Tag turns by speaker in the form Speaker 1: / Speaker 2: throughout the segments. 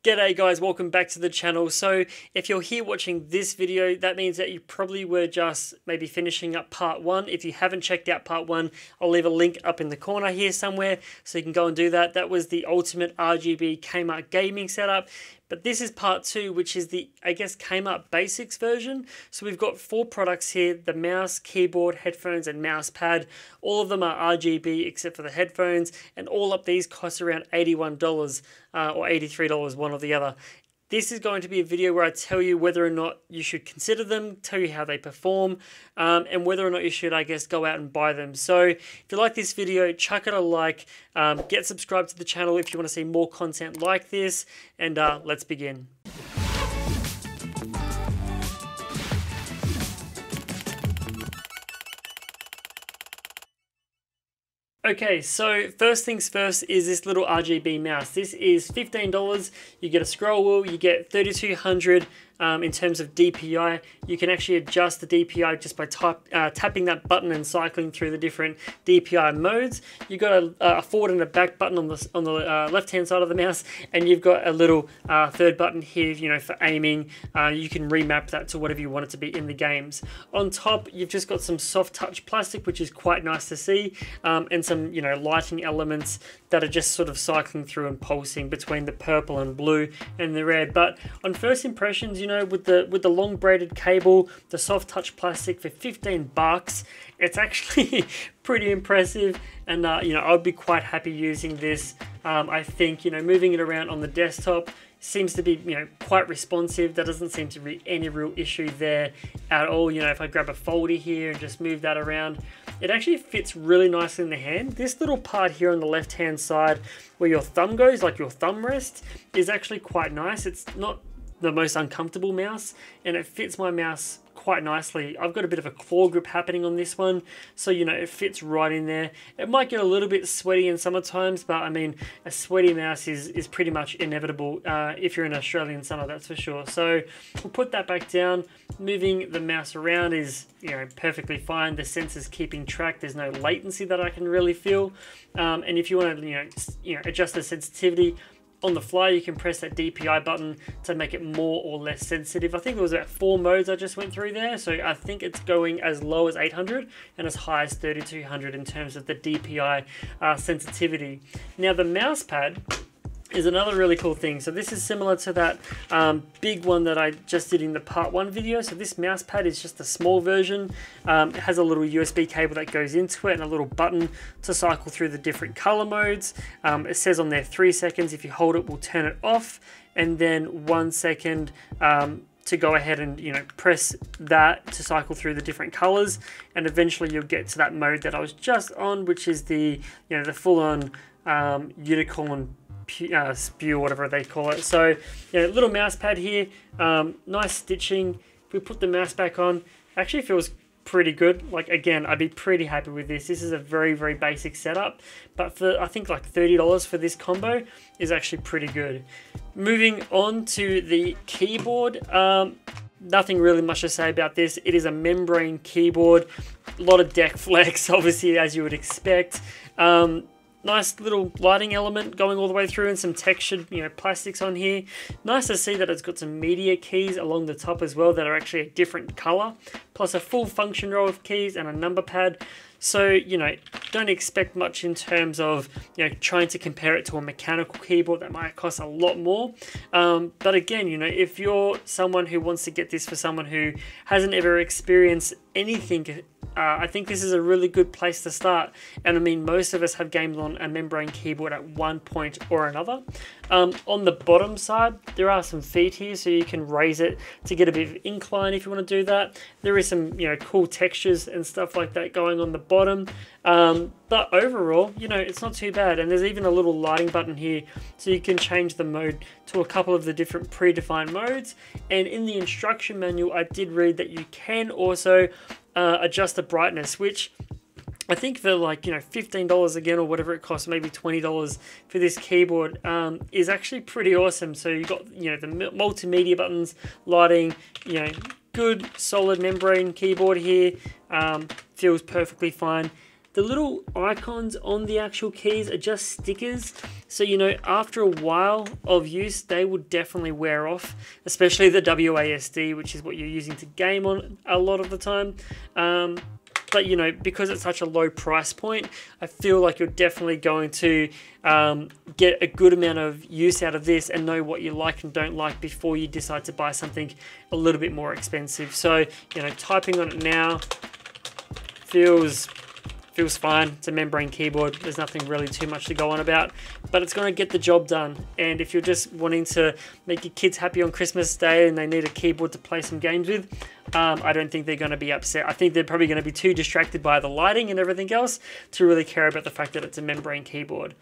Speaker 1: G'day guys, welcome back to the channel. So if you're here watching this video, that means that you probably were just maybe finishing up part one. If you haven't checked out part one, I'll leave a link up in the corner here somewhere so you can go and do that. That was the ultimate RGB Kmart gaming setup. But this is part two, which is the, I guess, Kmart Basics version. So we've got 4 products here: the mouse, keyboard, headphones, and mouse pad. All of them are RGB except for the headphones, and all up these cost around $81 or $83, one or the other. This is going to be a video where I tell you whether or not you should consider them, tell you how they perform, and whether or not you should, I guess, go out and buy them. So if you like this video, chuck it a like, get subscribed to the channel if you want to see more content like this, and let's begin. Okay, so first things first is this little RGB mouse. This is $15. You get a scroll wheel, you get 3200 in terms of DPI. You can actually adjust the DPI just by tapping that button and cycling through the different DPI modes. You've got a forward and a back button on the left-hand side of the mouse, and you've got a little third button here, you know, for aiming. You can remap that to whatever you want it to be in the games. On top, you've just got some soft touch plastic, which is quite nice to see, and some, you know, lighting elements that are just sort of cycling through and pulsing between the purple and blue and the red. But on first impressions, you know, with the long braided cable, the soft touch plastic for 15 bucks, it's actually pretty impressive, and you know, I'd be quite happy using this. I think, you know, moving it around on the desktop seems to be, you know, quite responsive. There doesn't seem to be any real issue there at all. You know, if I grab a folder here and just move that around, it actually fits really nicely in the hand. This little part here on the left hand side where your thumb goes, like your thumb rest, is actually quite nice. It's not the most uncomfortable mouse, and it fits my mouse quite nicely. I've got a bit of a claw grip happening on this one, so, you know, it fits right in there. It might get a little bit sweaty in summer times, but I mean, a sweaty mouse is pretty much inevitable if you're in Australian summer, that's for sure. So we'll put that back down. Moving the mouse around is, you know, perfectly fine. The sensor's keeping track. There's no latency that I can really feel. And if you want to, you know, adjust the sensitivity on the fly, you can press that DPI button to make it more or less sensitive. I think there was about 4 modes I just went through there, so I think it's going as low as 800 and as high as 3200 in terms of the DPI sensitivity. Now the mouse pad is another really cool thing. So this is similar to that big one that I just did in the part 1 video. So this mouse pad is just a small version. It has a little USB cable that goes into it and a little button to cycle through the different color modes. It says on there 3 seconds. If you hold it, we'll turn it off, and then 1 second to go ahead and, you know, press that to cycle through the different colors, and eventually you'll get to that mode that I was just on, which is the, you know, the full-on unicorn spew, whatever they call it. So, you know, little mouse pad here, nice stitching. If we put the mouse back on, actually feels pretty good. Like, again, I'd be pretty happy with this. This is a very, very basic setup, but for, I think, like $30 for this combo is actually pretty good. Moving on to the keyboard, nothing really much to say about this. It is a membrane keyboard, a lot of deck flex, obviously, as you would expect. Nice little lighting element going all the way through, and some textured, you know, plastics on here. Nice to see that it's got some media keys along the top as well that are actually a different color, plus a full function row of keys and a number pad. So, you know, don't expect much in terms of, you know, trying to compare it to a mechanical keyboard that might cost a lot more. But again, you know, if you're someone who wants to get this for someone who hasn't ever experienced anything, I think this is a really good place to start. And I mean, most of us have gamed on a membrane keyboard at one point or another. On the bottom side, there are some feet here, so you can raise it to get a bit of incline if you want to do that. There is some, you know, cool textures and stuff like that going on the bottom. But overall, you know, it's not too bad. And there's even a little lighting button here, so you can change the mode to a couple of the different predefined modes. And in the instruction manual, I did read that you can also adjust the brightness, which I think for, like, you know, $15 again, or whatever it costs, maybe $20 for this keyboard, is actually pretty awesome. So you've got, you know, the multimedia buttons, lighting, you know, good solid membrane keyboard here, feels perfectly fine. The little icons on the actual keys are just stickers. So, you know, after a while of use, they will definitely wear off, especially the WASD, which is what you're using to game on a lot of the time. But, you know, because it's such a low price point, I feel like you're definitely going to get a good amount of use out of this and know what you like and don't like before you decide to buy something a little bit more expensive. So, you know, typing on it now feels fine. It's a membrane keyboard. There's nothing really too much to go on about, but it's going to get the job done. And if you're just wanting to make your kids happy on Christmas Day and they need a keyboard to play some games with, I don't think they're going to be upset. I think they're probably going to be too distracted by the lighting and everything else to really care about the fact that it's a membrane keyboard.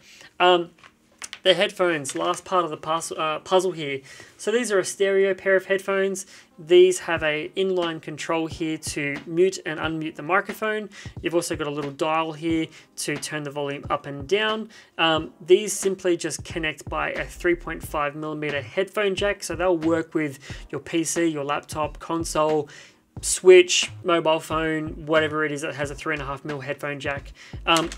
Speaker 1: The headphones, last part of the puzzle here. So these are a stereo pair of headphones. These have a inline control here to mute and unmute the microphone. You've also got a little dial here to turn the volume up and down. These simply just connect by a 3.5mm headphone jack. So they'll work with your PC, your laptop, console, Switch, mobile phone, whatever it is that has a 3.5mm headphone jack.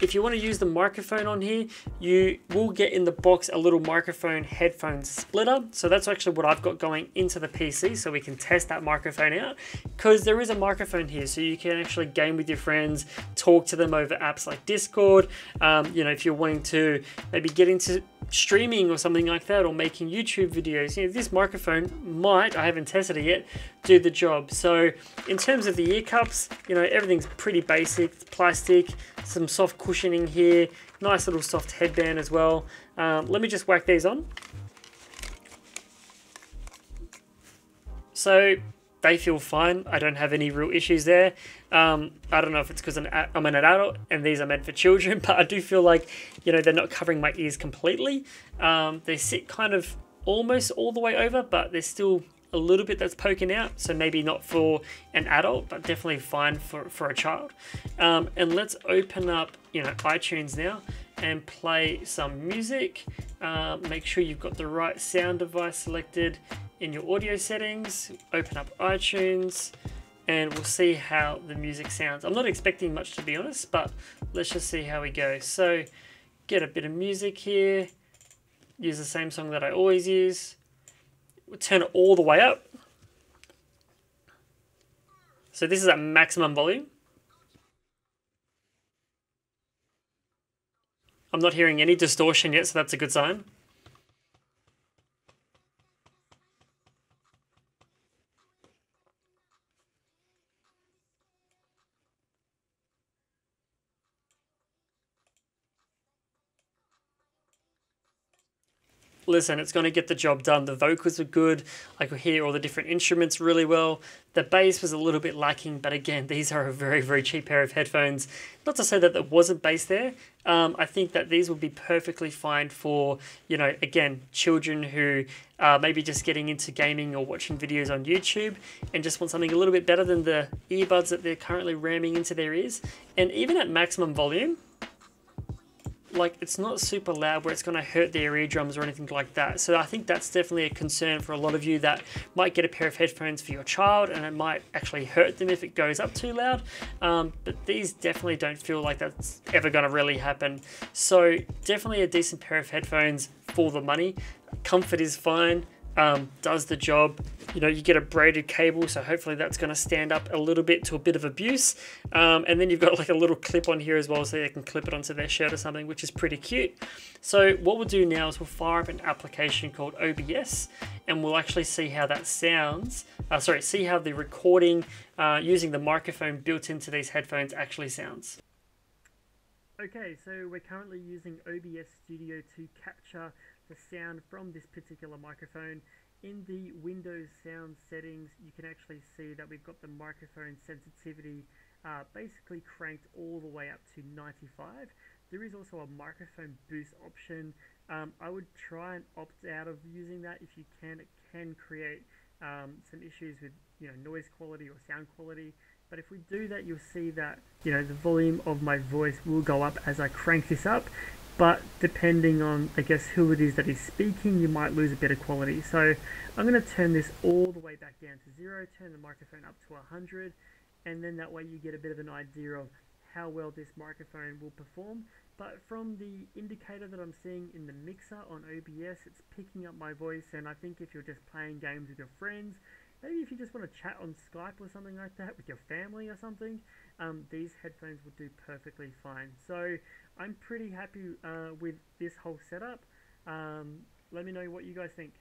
Speaker 1: If you want to use the microphone on here, you will get in the box a little microphone headphone splitter. So that's actually what I've got going into the PC, so we can test that microphone out, because there is a microphone here, so you can actually game with your friends, talk to them over apps like Discord. You know, if you're wanting to maybe get into streaming or something like that, or making YouTube videos, you know, this microphone might, I haven't tested it yet, do the job. So in terms of the ear cups, you know, everything's pretty basic. It's plastic, some soft cushioning here, nice little soft headband as well. Let me just whack these on. So they feel fine. I don't have any real issues there. I don't know if it's because I'm an adult and these are meant for children, but I do feel like, you know, they're not covering my ears completely. They sit kind of almost all the way over, but there's still a little bit that's poking out. So maybe not for an adult, but definitely fine for a child. And let's open up, you know, iTunes now and play some music. Make sure you've got the right sound device selected in your audio settings. Open up iTunes and we'll see how the music sounds. I'm not expecting much, to be honest, but let's just see how we go. So get a bit of music here, use the same song that I always use. We'll turn it all the way up. So this is at maximum volume. I'm not hearing any distortion yet, so that's a good sign. Listen, it's going to get the job done. The vocals are good. I could hear all the different instruments really well. The bass was a little bit lacking, but again, these are a very, very cheap pair of headphones. Not to say that there wasn't bass there. I think that these would be perfectly fine for, you know, again, children who are maybe just getting into gaming or watching videos on YouTube and just want something a little bit better than the earbuds that they're currently ramming into their ears. And even at maximum volume, like, it's not super loud where it's going to hurt their eardrums or anything like that. So I think that's definitely a concern for a lot of you that might get a pair of headphones for your child and it might actually hurt them if it goes up too loud. But these definitely don't feel like that's ever going to really happen. So definitely a decent pair of headphones for the money. Comfort is fine. Does the job. You know, you get a braided cable, so hopefully that's going to stand up a little bit to a bit of abuse. And then you've got like a little clip on here as well, so they can clip it onto their shirt or something, which is pretty cute. So what we'll do now is we'll fire up an application called OBS, and we'll actually see how that sounds. See how the recording using the microphone built into these headphones actually sounds. Okay, so we're currently using OBS Studio to capture the sound from this particular microphone. In the Windows sound settings, you can actually see that we've got the microphone sensitivity basically cranked all the way up to 95. There is also a microphone boost option. I would try and opt out of using that if you can. It can create some issues with, you know, noise quality or sound quality. But if we do that, you'll see that, you know, the volume of my voice will go up as I crank this up. But depending on, I guess, who it is that is speaking, you might lose a bit of quality. So I'm going to turn this all the way back down to 0, turn the microphone up to 100, and then that way you get a bit of an idea of how well this microphone will perform, but from the indicator that I'm seeing in the mixer on OBS, it's picking up my voice. And I think if you're just playing games with your friends, maybe if you just want to chat on Skype or something like that with your family or something, these headphones will do perfectly fine. So I'm pretty happy with this whole setup. Let me know what you guys think.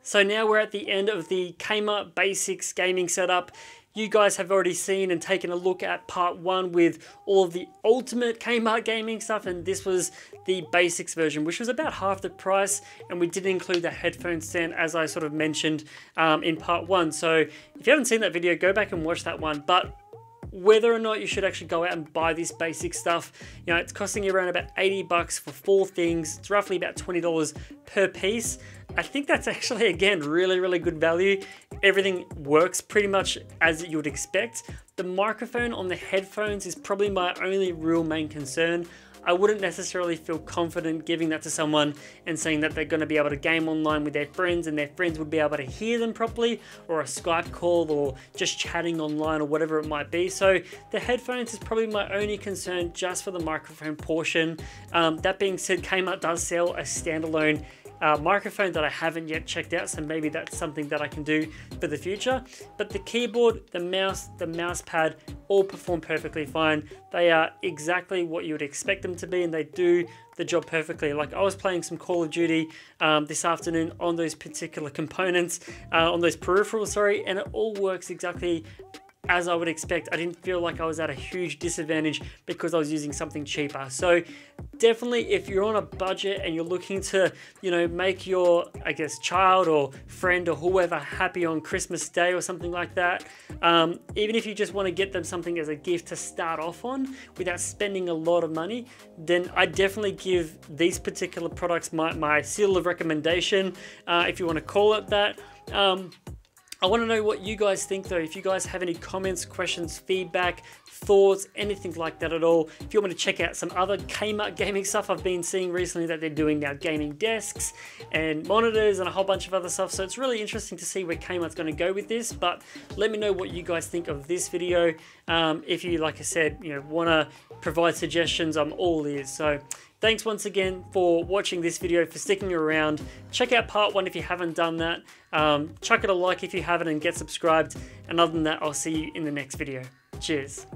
Speaker 1: So now we're at the end of the Kmart Basics gaming setup. You guys have already seen and taken a look at part 1 with all of the ultimate Kmart gaming stuff, and this was the basics version, which was about half the price, and we did include the headphone stand as I sort of mentioned in part 1. So if you haven't seen that video, go back and watch that one. But whether or not you should actually go out and buy this basic stuff, you know, it's costing you around about 80 bucks for 4 things. It's roughly about $20 per piece. I think that's actually, again, really good value. Everything works pretty much as you would expect. The microphone on the headphones is probably my only real main concern. I wouldn't necessarily feel confident giving that to someone and saying that they're going to be able to game online with their friends and their friends would be able to hear them properly, or a Skype call, or just chatting online, or whatever it might be. So the headphones is probably my only concern just for the microphone portion. That being said, Kmart does sell a standalone microphone that I haven't yet checked out, so maybe that's something that I can do for the future. But the keyboard, the mouse, the mouse pad all perform perfectly fine. They are exactly what you would expect them to be, and they do the job perfectly. Like, I was playing some Call of Duty this afternoon on those particular components, on those peripherals, sorry, and it all works exactly as I would expect. I didn't feel like I was at a huge disadvantage because I was using something cheaper. So definitely, if you're on a budget and you're looking to, you know, make your, I guess, child or friend or whoever happy on Christmas Day or something like that, even if you just want to get them something as a gift to start off on without spending a lot of money, then I definitely give these particular products my seal of recommendation, if you want to call it that. I want to know what you guys think though. If you guys have any comments, questions, feedback, thoughts, anything like that at all. If you want me to check out some other Kmart gaming stuff I've been seeing recently that they're doing now, gaming desks and monitors and a whole bunch of other stuff. So it's really interesting to see where Kmart's going to go with this, but let me know what you guys think of this video. If you, like I said, you know, want to provide suggestions, I'm all ears. So thanks once again for watching this video, for sticking around. Check out part 1 if you haven't done that. Chuck it a like if you haven't and get subscribed. And other than that, I'll see you in the next video. Cheers.